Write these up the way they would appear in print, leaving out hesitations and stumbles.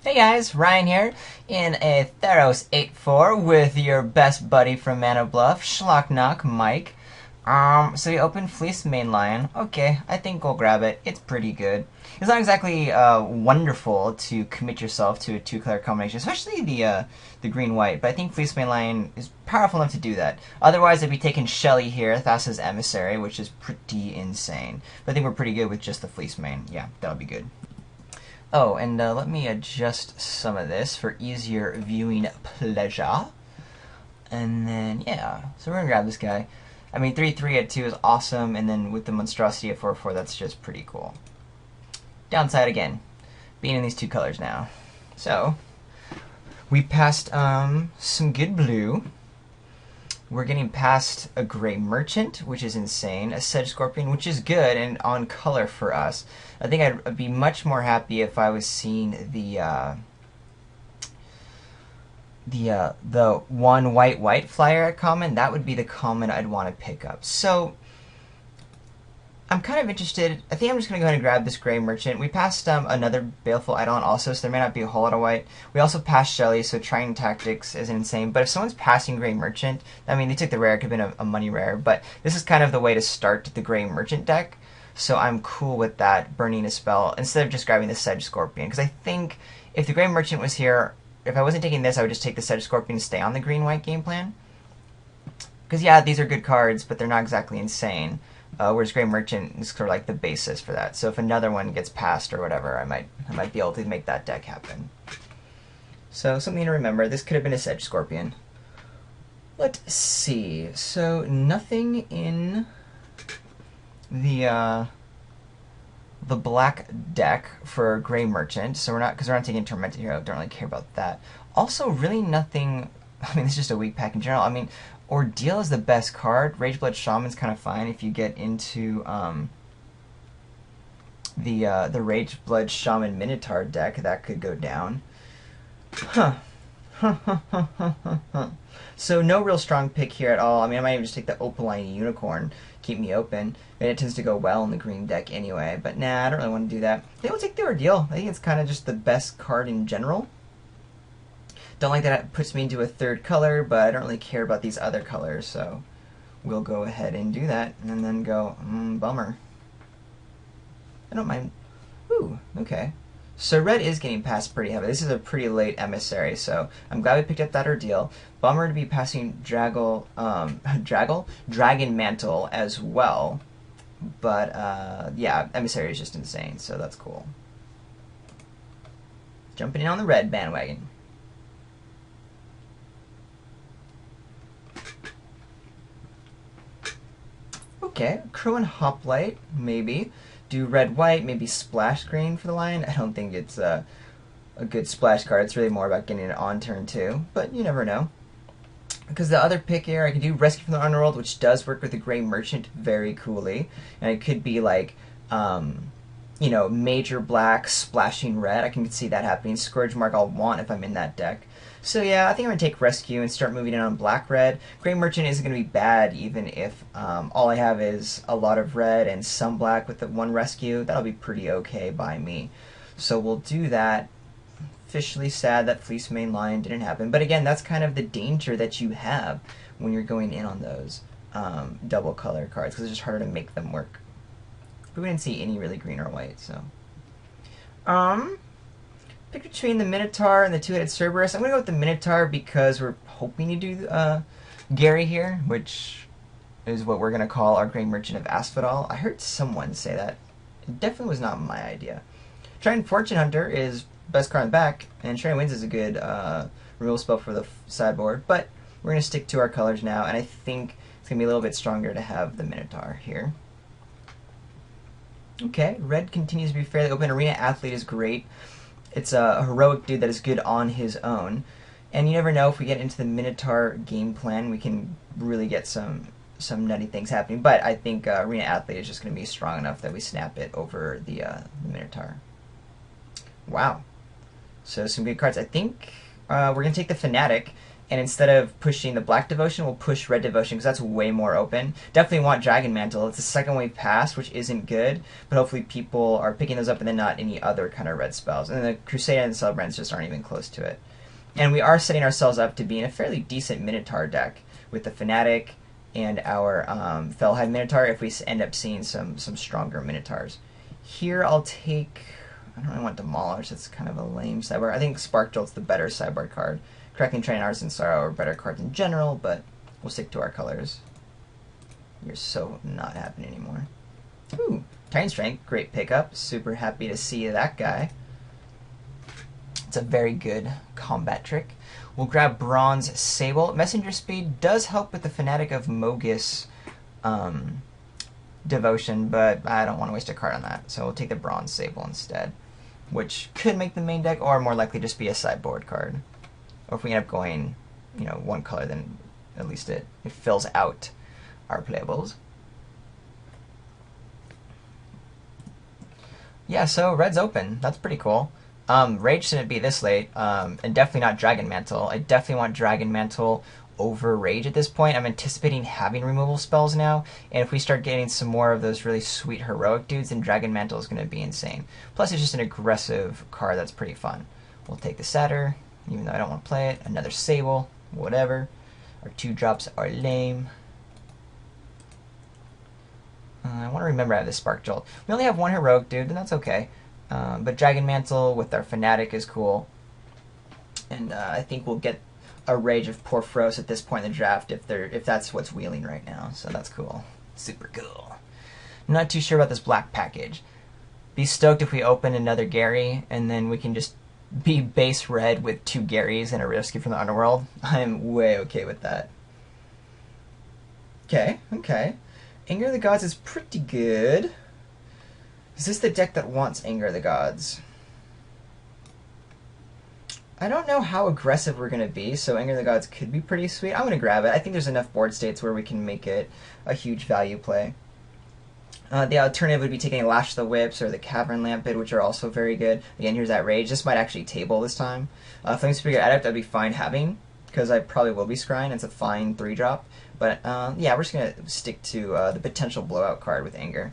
Hey guys, Ryan here in a Theros 8-4 with your best buddy from Mana Bluff, Schlocknock, Mike. So we opened Fleece Mainline. Okay, I think we'll grab it. It's pretty good. It's not exactly wonderful to commit yourself to a two-color combination, especially the green-white, but I think Fleece Mainline is powerful enough to do that. Otherwise, I'd be taking Shelly here, Thassa's Emissary, which is pretty insane. But I think we're pretty good with just the Fleece Main. Yeah, that'll be good. Oh, and let me adjust some of this for easier viewing pleasure. And then, yeah, so we're going to grab this guy. I mean, 3-3 at 2 is awesome, and then with the monstrosity at 4-4, that's just pretty cool. Downside, again, being in these two colors now. So, we passed some good blue. We're getting past a Gray Merchant, which is insane, a Sedge Scorpion, which is good and on color for us. I think I'd be much more happy if I was seeing the one white flyer at common. That would be the common I'd want to pick up. So I'm kind of interested. I think I'm just going to go ahead and grab this Gray Merchant. We passed another Baleful Eidolon also, so there may not be a whole lot of white. We also passed Shelly, so trying tactics is insane. But if someone's passing Gray Merchant, I mean, they took the rare. It could have been a money rare. But this is kind of the way to start the Gray Merchant deck. So I'm cool with that, burning a spell, instead of just grabbing the Sedge Scorpion. Because I think if the Gray Merchant was here, if I wasn't taking this, I would just take the Sedge Scorpion and stay on the green-white game plan. Because, yeah, these are good cards, but they're not exactly insane. Whereas Gray Merchant is sort of like the basis for that. So if another one gets passed or whatever, I might be able to make that deck happen. So something to remember. This could have been a Sedge Scorpion. Let's see. So nothing in the black deck for Gray Merchant. So we're not taking Tormented Hero. Don't really care about that. Also, really nothing. I mean, it's just a weak pack in general. I mean, Ordeal is the best card. Rageblood Shaman's kind of fine if you get into the Rageblood Shaman Minotaur deck. That could go down. Huh. So no real strong pick here at all. I mean, I might even just take the Opaline Unicorn, keep me open. And it tends to go well in the green deck anyway. But nah, I don't really want to do that. I think we'll take the Ordeal. I think it's kind of just the best card in general. Don't like that it puts me into a third color, but I don't really care about these other colors, so we'll go ahead and do that, and then go, bummer. I don't mind. Ooh, okay. So red is getting passed pretty heavy. This is a pretty late Emissary, so I'm glad we picked up that Ordeal. Bummer to be passing Dragon Mantle as well, but yeah, Emissary is just insane, so that's cool. Jumping in on the red bandwagon. Okay, Crow and Hoplite, maybe. Do red-white, maybe Splash Green for the Lion. I don't think it's a good splash card. It's really more about getting it on turn 2, but you never know. Because the other pick here, I could do Rescue from the Underworld, which does work with the Gray Merchant very coolly. And it could be like, you know, major black, splashing red. I can see that happening. Scourge Mark I'll want if I'm in that deck. So yeah, I think I'm going to take Rescue and start moving in on black-red. Gray Merchant isn't going to be bad even if all I have is a lot of red and some black with the one Rescue. That'll be pretty okay by me. So we'll do that. Officially sad that Fleece Mainline didn't happen. But again, that's kind of the danger that you have when you're going in on those double color cards, because it's just harder to make them work. But we didn't see any really green or white, so. Pick between the Minotaur and the two-headed Cerberus. I'm going to go with the Minotaur because we're hoping to do Gary here, which is what we're going to call our Gray Merchant of Asphodel. I heard someone say that. It definitely was not my idea. Trying Fortune Hunter is best card on the back, and Trying Winds is a good removal spell for the sideboard, but we're going to stick to our colors now, and I think it's going to be a little bit stronger to have the Minotaur here. Okay, red continues to be fairly open. Arena Athlete is great. It's a heroic dude that is good on his own. And you never know, if we get into the Minotaur game plan, we can really get some nutty things happening. But I think Arena Athlete is just going to be strong enough that we snap it over the Minotaur. Wow. So some good cards. I think we're going to take the Fanatic And instead of pushing the Black Devotion, we'll push Red Devotion because that's way more open. Definitely want Dragon Mantle. It's the second wave pass, which isn't good, but hopefully people are picking those up and then not any other kind of red spells. And the Crusade and the Celebrants just aren't even close to it. And we are setting ourselves up to be in a fairly decent Minotaur deck with the Fanatic and our Fellhide Minotaur if we end up seeing some stronger Minotaurs. Here I'll take... I don't really want Demolish. That's kind of a lame sideboard. I think Spark Jolt's the better sideboard card. Crackling Train, Artisan Sorrow are better cards in general, but we'll stick to our colors. You're so not happening anymore. Ooh, Titan Strength, great pickup. Super happy to see that guy. It's a very good combat trick. We'll grab Bronze Sable. Messenger Speed does help with the Fanatic of Mogus Devotion, but I don't want to waste a card on that, so we'll take the Bronze Sable instead, which could make the main deck, or more likely just be a sideboard card. Or if we end up going, you know, one color, then at least it fills out our playables. Yeah, so red's open. That's pretty cool. Rage shouldn't be this late, and definitely not Dragon Mantle. I definitely want Dragon Mantle over Rage at this point. I'm anticipating having removal spells now, and if we start getting some more of those really sweet heroic dudes, then Dragon Mantle is going to be insane. Plus, it's just an aggressive card that's pretty fun. We'll take the Satyr, even though I don't want to play it. Another Sable, whatever. Our 2-drops are lame. I want to remember I have this Spark Jolt. We only have one heroic dude, and that's okay. But Dragon Mantle with our Fanatic is cool. And I think we'll get a Rage of Porphyros at this point in the draft if that's what's wheeling right now. So that's cool. Super cool. I'm not too sure about this black package. Be stoked if we open another Gary, and then we can just be base red with 2 Garys and a Rescue from the Underworld. I'm way okay with that. Okay. Anger of the Gods is pretty good. Is this the deck that wants Anger of the Gods? I don't know how aggressive we're going to be, so Anger of the Gods could be pretty sweet. I'm going to grab it. I think there's enough board states where we can make it a huge value play. The alternative would be taking Lash the Whips or the Cavern Lampid, which are also very good. Again, here's that Rage. This might actually table this time. Flame Speaker Adept I'd be fine having, because I probably will be scrying. It's a fine 3-drop. But yeah, we're just going to stick to the potential blowout card with Anger.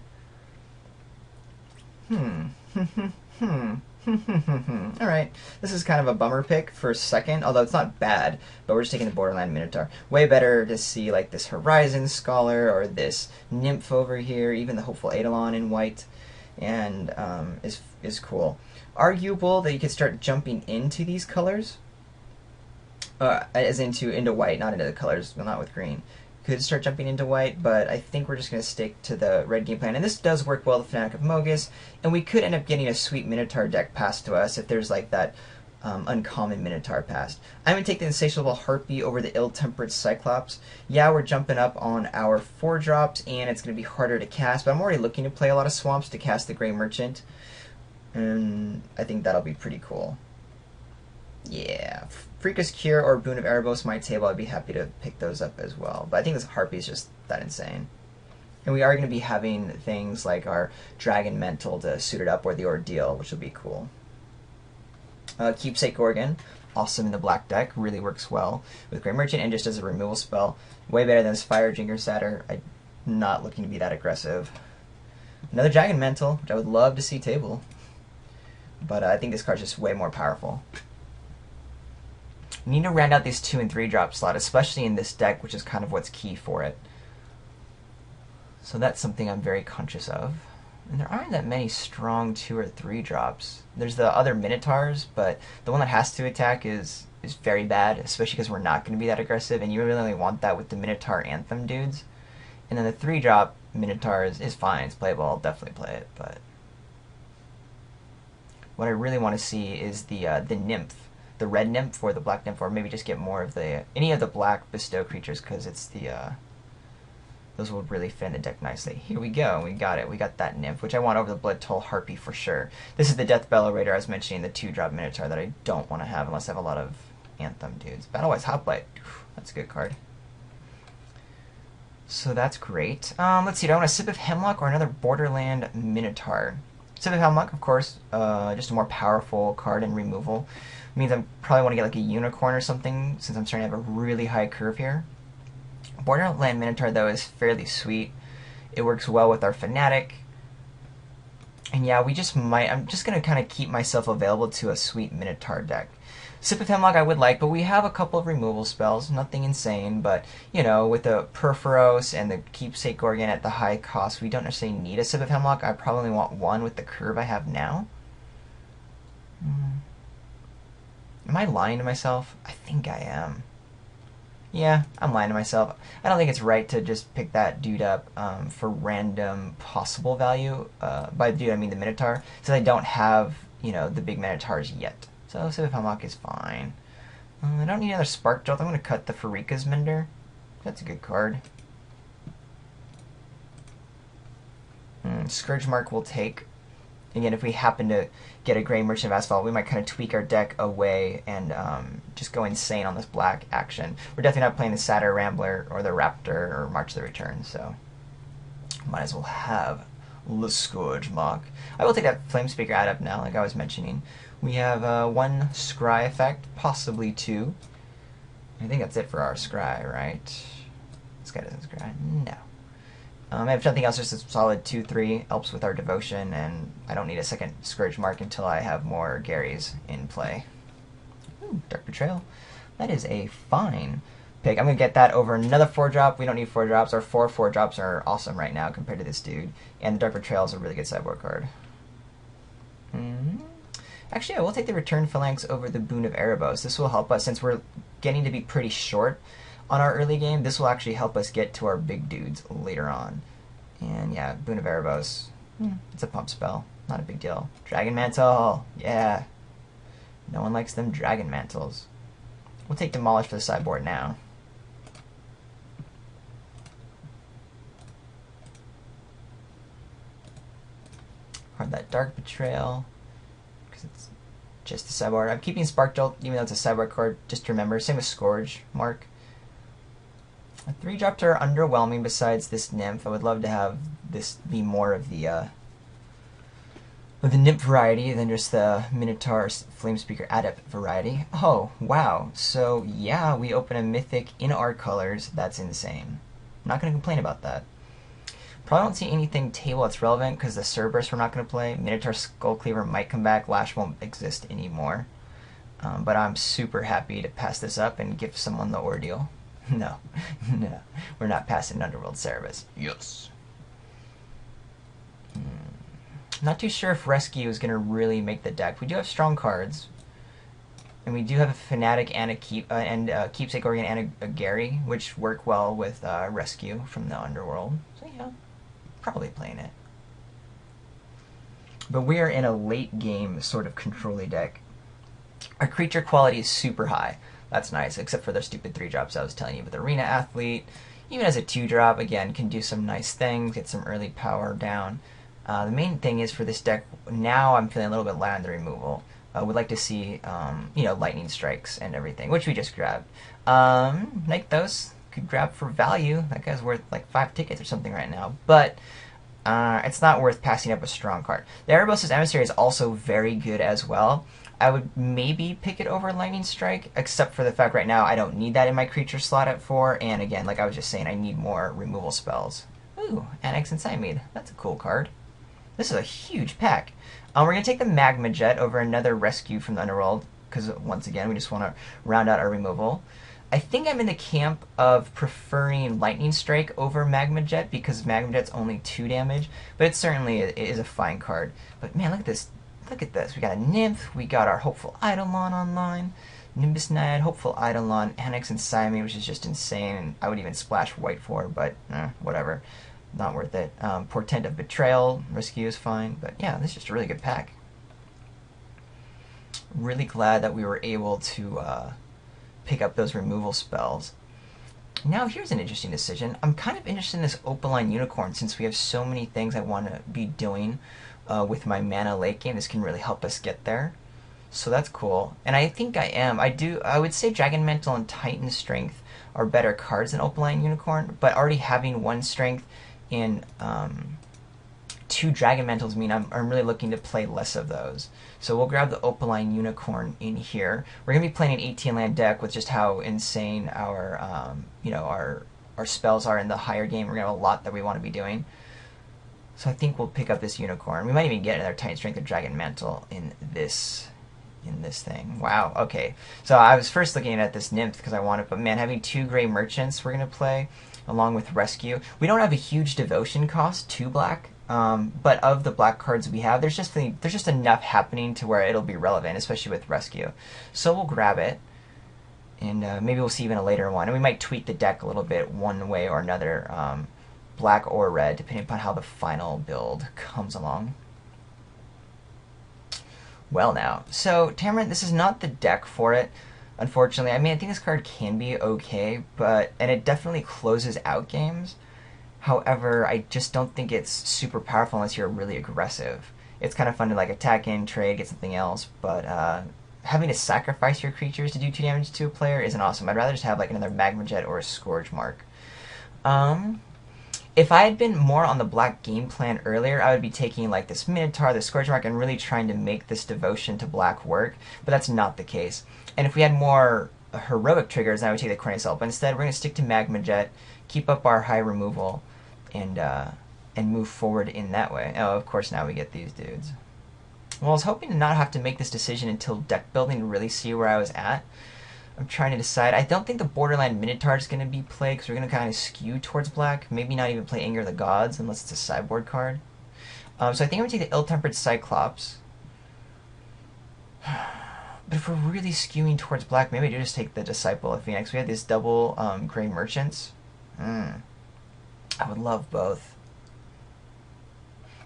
Alright, this is kind of a bummer pick for second, although it's not bad, but we're just taking the Borderland Minotaur. Way better to see like this Horizon Scholar or this Nymph over here, even the Hopeful Eidolon in white, and is cool. Arguable that you could start jumping into these colors, as into white, not into the colors, well, not with green. Could start jumping into white, but I think we're just going to stick to the red game plan. And this does work well with the Fanatic of Mogus, and we could end up getting a sweet Minotaur deck passed to us if there's like that uncommon Minotaur passed. I'm going to take the Insatiable Harpy over the Ill-Tempered Cyclops. Yeah, we're jumping up on our 4-drops, and it's going to be harder to cast, but I'm already looking to play a lot of Swamps to cast the Grey Merchant, and I think that'll be pretty cool. Yeah, Freakus Cure or Boon of Erebos my table, I'd be happy to pick those up as well. But I think this Harpy is just that insane. And we are going to be having things like our Dragon Mantle to suit it up, or the Ordeal, which will be cool. Keepsake Organ, awesome in the black deck, really works well with Grey Merchant, and just as a removal spell. Way better than this Fire Jinker Satyr. I'm not looking to be that aggressive. Another Dragon Mantle, which I would love to see table. But I think this card's just way more powerful. You need to round out these 2- and 3-drop slot, especially in this deck, which is kind of what's key for it. So that's something I'm very conscious of. And there aren't that many strong 2 or 3 drops. There's the other Minotaurs, but the one that has to attack is very bad, especially because we're not going to be that aggressive, and you really only want that with the Minotaur Anthem dudes. And then the 3-drop Minotaur is fine, it's playable, I'll definitely play it, but what I really want to see is the Nymph. The red Nymph or the black Nymph, or maybe just get more of any of the black bestow creatures, because it's those will really fit in the deck nicely. Here we go, we got it. We got that Nymph, which I want over the Blood Toll Harpy for sure. This is the Death Bellow Raider I was mentioning, the 2-drop Minotaur that I don't want to have unless I have a lot of Anthem dudes. Battlewise Hoplite, that's a good card. So that's great. Let's see, do I want a Sip of Hemlock or another Borderland Minotaur? Sip of Hemlock, of course, just a more powerful card in removal. It means I probably want to get like a unicorn or something, since I'm starting to have a really high curve here. Borderland Minotaur, though, is fairly sweet. It works well with our Fanatic. And yeah, we just might... I'm just going to kind of keep myself available to a sweet Minotaur deck. Sip of Hemlock I would like, but we have a couple of removal spells. Nothing insane, but, you know, with the Perforos and the Keepsake Gorgon at the high cost, we don't necessarily need a Sip of Hemlock. I probably want one with the curve I have now. Am I lying to myself? I think I am. Yeah, I'm lying to myself. I don't think it's right to just pick that dude up for random possible value. By dude, I mean the Minotaur, since I don't have, you know, the big Minotaurs yet. So Sip of Hemlock is fine. I don't need another Spark Jolt. I'm going to cut the Farika's Mender. That's a good card. Scourge Mark will take. Again, if we happen to get a Grey Merchant of Asphalt, we might kind of tweak our deck away and just go insane on this black action. We're definitely not playing the Satyr Rambler or the Raptor or March of the Return, so might as well have the Scourge Mark. I will take that Flame Speaker Adept now, like I was mentioning. We have one Scry effect, possibly two. I think that's it for our Scry, right? This guy doesn't Scry. No. If nothing else, just a solid 2-3 helps with our devotion, and I don't need a second Scourge Mark until I have more Garys in play. Ooh, Dark Betrayal. That is a fine pick. I'm going to get that over another 4-drop. We don't need 4 drops. Our 4 drops are awesome right now compared to this dude. And the Dark Betrayal is a really good sideboard card. Actually, I will take the Return Phalanx over the Boon of Erebos. This will help us, since we're getting to be pretty short on our early game. This will actually help us get to our big dudes later on. And yeah, Boon of Erebos. It's a pump spell. Not a big deal. Dragon Mantle! Yeah. No one likes them Dragon Mantles. We'll take Demolish for the sideboard now. Card that Dark Betrayal, because it's just a sideboard. I'm keeping Spark Jolt, even though it's a sideboard card, just to remember. Same with Scourge Mark. 3-drops are underwhelming besides this Nymph. I would love to have this be more of the Nymph variety than just the Minotaur Flamespeaker Adept variety. Oh, wow. So, yeah, we open a Mythic in our colors. That's insane. I'm not going to complain about that. Probably won't see anything table that's relevant because the Cerberus we're not going to play. Minotaur Skullcleaver might come back. Lash won't exist anymore. But I'm super happy to pass this up and give someone the ordeal. No, no, we're not passing Underworld Cerberus. Yes. Not too sure if Rescue is going to really make the deck. We do have strong cards, and we do have a Fanatic and a Keepsake Organ and a Gary, which work well with Rescue from the Underworld. So yeah, probably playing it. But we are in a late game sort of control-y deck. Our creature quality is super high. That's nice, except for the stupid 3-drops I was telling you. But the Arena Athlete, even as a 2-drop, again, can do some nice things, get some early power down. The main thing is for this deck, now I'm feeling a little bit light on the removal. Would like to see, you know, Lightning Strikes and everything, which we just grabbed. Nykthos could grab for value. That guy's worth like 5 tickets or something right now. But it's not worth passing up a strong card. The Erebos' Emissary is also very good as well. I would maybe pick it over Lightning Strike, except for the fact right now I don't need that in my creature slot at 4, and again, like I was just saying, I need more removal spells. Ooh, Annex and Siamede. That's a cool card. This is a huge pack. We're going to take the Magma Jet over another Rescue from the Underworld, because once again, we just want to round out our removal. I think I'm in the camp of preferring Lightning Strike over Magma Jet, because Magma Jet's only 2 damage, but it certainly is a fine card. But man, look at this. Look at this. We got a Nymph, we got our Hopeful Eidolon online, Nimbus Naiad, Hopeful Eidolon, Annex and Siamede, which is just insane, and I would even splash white for, but whatever. Not worth it. Portent of Betrayal, Rescue is fine, but yeah, this is just a really good pack. Really glad that we were able to pick up those removal spells. Now here's an interesting decision. I'm kind of interested in this Opaline Unicorn since we have so many things I want to be doing with my mana late game. This can really help us get there. So that's cool. And I think I am. I would say Dragon Mantle and Titan Strength are better cards than Opaline Unicorn, but already having 1 strength in 2 Dragon Mantles mean I'm really looking to play less of those. So we'll grab the Opaline Unicorn in here. We're going to be playing an 18 land deck with just how insane our, our spells are in the higher game. We're going to have a lot that we want to be doing. So I think we'll pick up this Unicorn. We might even get another Titan Strength or Dragon Mantle in this thing. Wow, okay. So I was first looking at this Nymph because I wanted, but man, having 2 Gray Merchants we're going to play along with Rescue. We don't have a huge devotion cost to black, but of the black cards we have, there's just enough happening to where it'll be relevant, especially with Rescue. So we'll grab it, and maybe we'll see even a later one. And we might tweak the deck a little bit one way or another, black or red, depending upon how the final build comes along. Well now, so Tamarind, this is not the deck for it, unfortunately. I mean, I think this card can be okay, and it definitely closes out games. However, I just don't think it's super powerful unless you're really aggressive. It's kind of fun to like attack in, trade, get something else, but having to sacrifice your creatures to do 2 damage to a player isn't awesome. I'd rather just have like another Magma Jet or a Scourge Mark. If I had been more on the black game plan earlier, I would be taking like this Minotaur, the Scourge Mark, and really trying to make this devotion to black work, but that's not the case. And if we had more heroic triggers, then I would take the Corneous Elf. But instead, we're going to stick to Magma Jet, keep up our high removal, and move forward in that way. Oh, of course, now we get these dudes. Well, I was hoping to not have to make this decision until deck building to really see where I was at. I'm trying to decide. I don't think the Borderland Minotaur is going to be played because we're going to kind of skew towards black. Maybe not even play Anger of the Gods unless it's a sideboard card. So I think I'm going to take the Ill-Tempered Cyclops. But if we're really skewing towards black, maybe I do just take the Disciple of Phoenix. We have these double Gray Merchants. I would love both.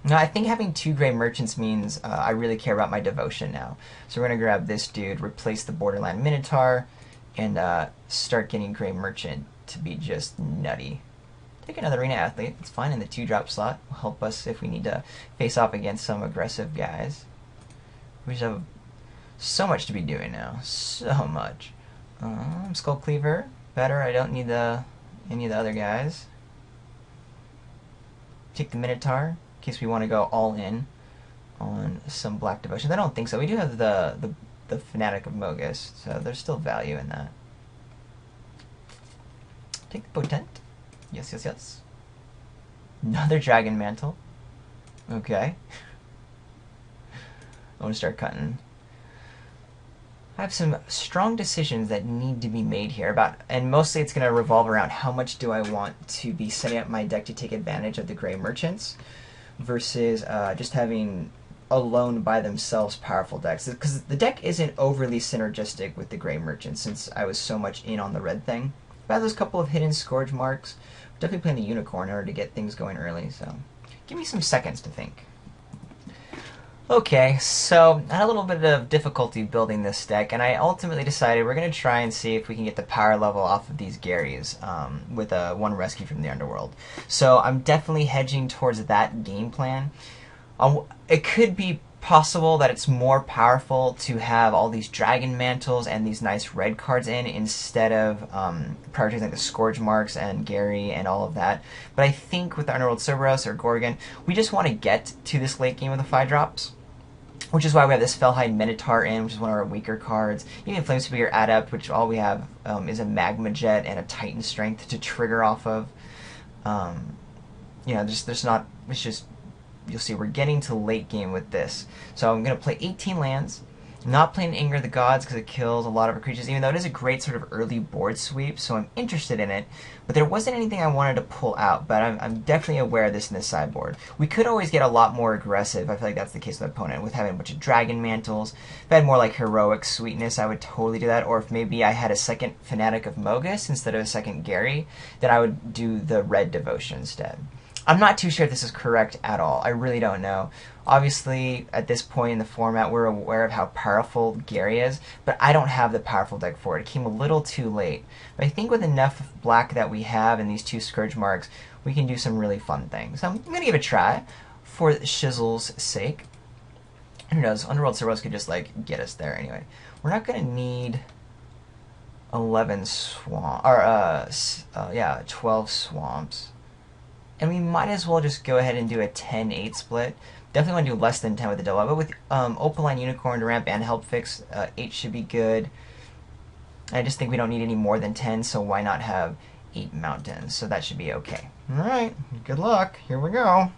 No, I think having 2 Gray Merchants means I really care about my devotion now. So we're going to grab this dude, replace the Borderland Minotaur, and start getting Gray Merchant to be just nutty. Take another Arena Athlete. It's fine in the 2-drop slot. Will help us if we need to face off against some aggressive guys. We just have so much to be doing now. So much. Skull Cleaver. Better. I don't need any of the other guys. Take the Minotaur in case we want to go all in on some black devotions. I don't think so. We do have the Fanatic of Mogus, so there's still value in that. Take the Potent. Yes, yes, yes. Another Dragon Mantle. Okay. I want to start cutting. I have some strong decisions that need to be made here and mostly it's going to revolve around how much do I want to be setting up my deck to take advantage of the Gray Merchants versus just having alone by themselves powerful decks. Because the deck isn't overly synergistic with the Gray Merchants since I was so much in on the red thing. But there's a couple of hidden Scourge Marks. I'm definitely playing the Unicorn in order to get things going early, so give me some seconds to think. Okay, so I had a little bit of difficulty building this deck, and I ultimately decided we're going to try and see if we can get the power level off of these Garys with one rescue from the Underworld. So I'm definitely hedging towards that game plan. It could be possible that it's more powerful to have all these Dragon Mantles and these nice red cards in instead of prioritizing like the Scourge Marks and Gary and all of that. But I think with the Underworld Cerberus or Gorgon, we just want to get to this late game with the 5-drops. Which is why we have this Fellhide Minotaur in, which is one of our weaker cards. Even Flamespear Adept, which all we have is a Magma Jet and a Titan Strength to trigger off of. There's not, it's just, you'll see we're getting to late game with this. So I'm going to play 18 lands. I'm not playing Anger of the Gods because it kills a lot of our creatures, even though it is a great sort of early board sweep, so I'm interested in it. But there wasn't anything I wanted to pull out, but I'm definitely aware of this in this sideboard. We could always get a lot more aggressive. I feel like that's the case with the opponent, with having a bunch of Dragon Mantles. If I had more like Heroic Sweetness, I would totally do that. Or if maybe I had a second Fanatic of Mogus instead of a second Gary, then I would do the Red Devotion instead. I'm not too sure if this is correct at all. I really don't know. Obviously, at this point in the format, we're aware of how powerful Gary is, but I don't have the powerful deck for it. It came a little too late. But I think with enough black that we have and these 2 Scourge Marks, we can do some really fun things. So I'm going to give it a try for Shizzle's sake. Who knows? Underworld Cerberus could just, like, get us there anyway. We're not going to need 11 swamps, or, 12 swamps. And we might as well just go ahead and do a 10-8 split. Definitely want to do less than 10 with the double, but with Opaline, Unicorn, Ramp, and Help Fix, 8 should be good. I just think we don't need any more than 10, so why not have 8 mountains? So that should be okay. Alright, good luck. Here we go.